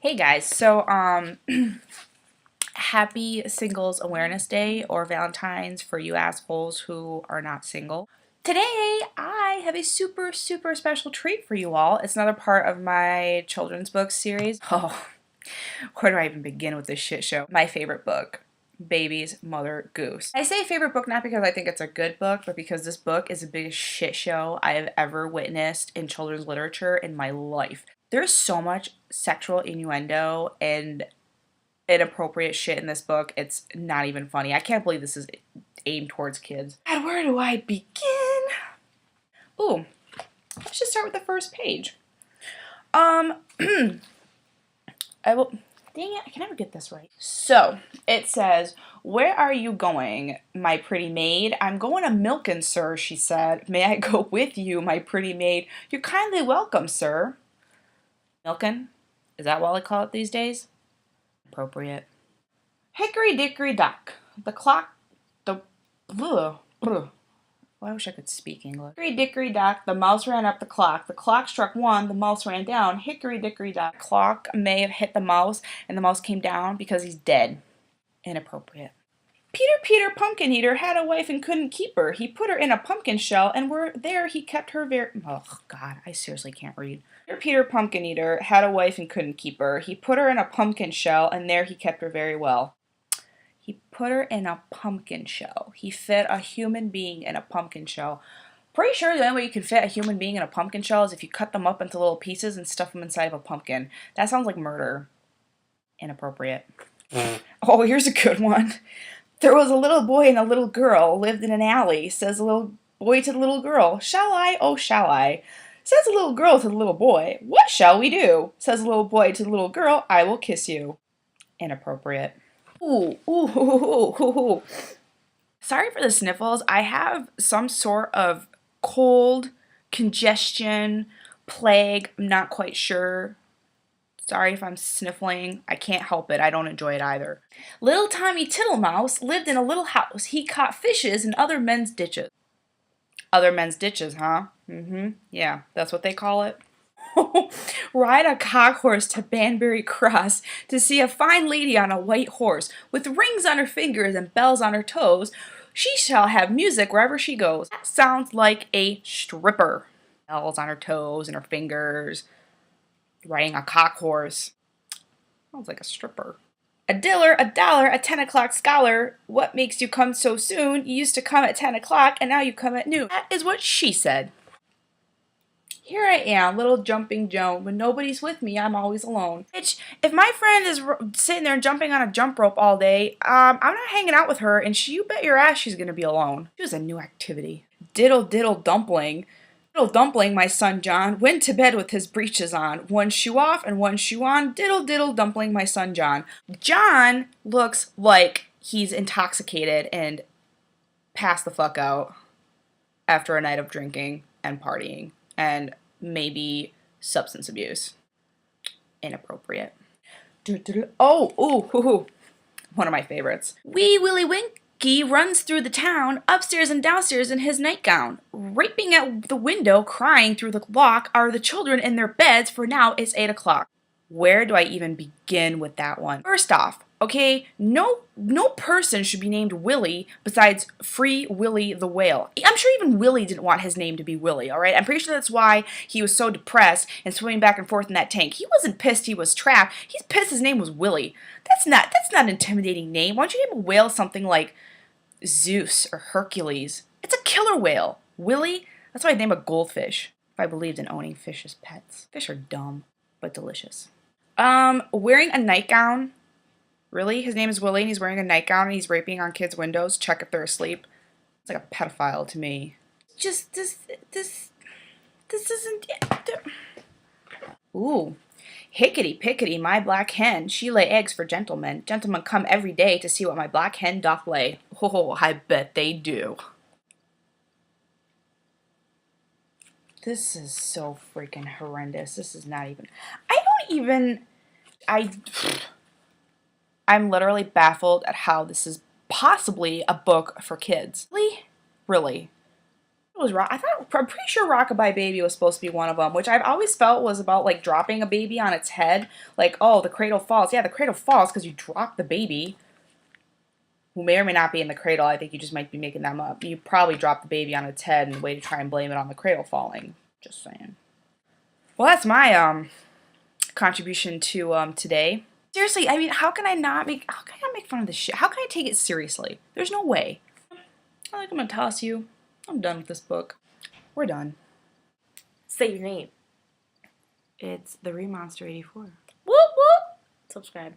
Hey guys, happy Singles Awareness Day or Valentine's for you assholes who are not single. Today I have a super special treat for you all. It's another part of my children's book series. Oh, where do I even begin with this shit show? My favorite book, Baby's Mother Goose. I say favorite book not because I think it's a good book, but because this book is the biggest shit show I have ever witnessed in children's literature in my life. There's so much sexual innuendo and inappropriate shit in this book. It's not even funny. I can't believe this is aimed towards kids. God, where do I begin? Ooh, let's just start with the first page. I will, dang it, I can never get this right. So, it says, "Where are you going, my pretty maid?" "I'm going a milkin', sir," she said. "May I go with you, my pretty maid?" "You're kindly welcome, sir." Milkin'? Is that what I call it these days? Appropriate. Hickory dickory dock. The clock, I wish I could speak English. Hickory dickory dock, the mouse ran up the clock. The clock struck one, the mouse ran down. Hickory dickory dock. The clock may have hit the mouse, and the mouse came down because he's dead. Inappropriate. Peter Pumpkin Eater had a wife and couldn't keep her. He put her in a pumpkin shell, and there he kept her oh God, I seriously can't read. Peter Pumpkin Eater had a wife and couldn't keep her. He put her in a pumpkin shell, and there he kept her very well. He put her in a pumpkin shell. He fit a human being in a pumpkin shell. Pretty sure the only way you can fit a human being in a pumpkin shell is if you cut them up into little pieces and stuff them inside of a pumpkin. That sounds like murder. Inappropriate. Oh, here's a good one. "There was a little boy and a little girl lived in an alley. Says the little boy to the little girl, 'Shall I? Oh, shall I?' Says the little girl to the little boy, 'What shall we do?' Says the little boy to the little girl, 'I will kiss you.'" Inappropriate. Ooh. Sorry for the sniffles. I have some sort of cold, congestion, plague. I'm not quite sure. Sorry if I'm sniffling. I can't help it. I don't enjoy it either. "Little Tommy Tittlemouse lived in a little house. He caught fishes in other men's ditches." Other men's ditches, huh? Yeah, that's what they call it. "Ride a cock horse to Banbury Cross to see a fine lady on a white horse, with rings on her fingers and bells on her toes. She shall have music wherever she goes." That sounds like a stripper. Bells on her toes and her fingers. Riding a cock horse. Sounds like a stripper. "A diller, a dollar, a 10 o'clock scholar. What makes you come so soon? You used to come at 10 o'clock, and now you come at noon." That is what she said. "Here I am, little jumping Joan. When nobody's with me, I'm always alone." Bitch, if my friend is sitting there jumping on a jump rope all day, I'm not hanging out with her, and you bet your ass she's gonna be alone. Choose a new activity. "Diddle diddle dumpling. Diddle dumpling, my son John, went to bed with his breeches on. One shoe off and one shoe on. Diddle diddle dumpling, my son John." John looks like he's intoxicated and passed the fuck out after a night of drinking and partying and maybe substance abuse. Inappropriate. Oh, one of my favorites. "Wee Willie Winky runs through the town, upstairs and downstairs in his nightgown, raping at the window, crying through the lock, are the children in their beds, for now it's 8 o'clock. Where do I even begin with that one? First off, okay, no person should be named Willie besides Free Willy the Whale. I'm sure even Willie didn't want his name to be Willie, alright? I'm pretty sure that's why he was so depressed and swimming back and forth in that tank. He wasn't pissed he was trapped. He's pissed his name was Willie. That's not an intimidating name. Why don't you name a whale something like Zeus or Hercules? It's a killer whale. Willie? That's why I'd name a goldfish if I believed in owning fish as pets. Fish are dumb, but delicious. Wearing a nightgown. Really? His name is Willie and he's wearing a nightgown and he's raping on kids' windows. Check if they're asleep. It's like a pedophile to me. Just, this isn't... Ooh. "Hickety pickety, my black hen. She lay eggs for gentlemen. Gentlemen come every day to see what my black hen doth lay." Oh, I bet they do. This is so freaking horrendous. This is not even... I'm literally baffled at how this is possibly a book for kids. Really? was rock. I'm pretty sure Rockabye Baby was supposed to be one of them, which I've always felt was about like dropping a baby on its head. Like, oh, the cradle falls. Yeah, the cradle falls because you drop the baby, who may or may not be in the cradle. I think you just might be making them up. You probably drop the baby on its head in a way to try and blame it on the cradle falling. Just saying. Well, that's my contribution to today. Seriously, I mean, how can I not make fun of this shit? How can I take it seriously? There's no way. I think I'm gonna toss you. I'm done with this book. We're done. Say your name. It's the Remonster 84. Whoop whoop. Subscribe.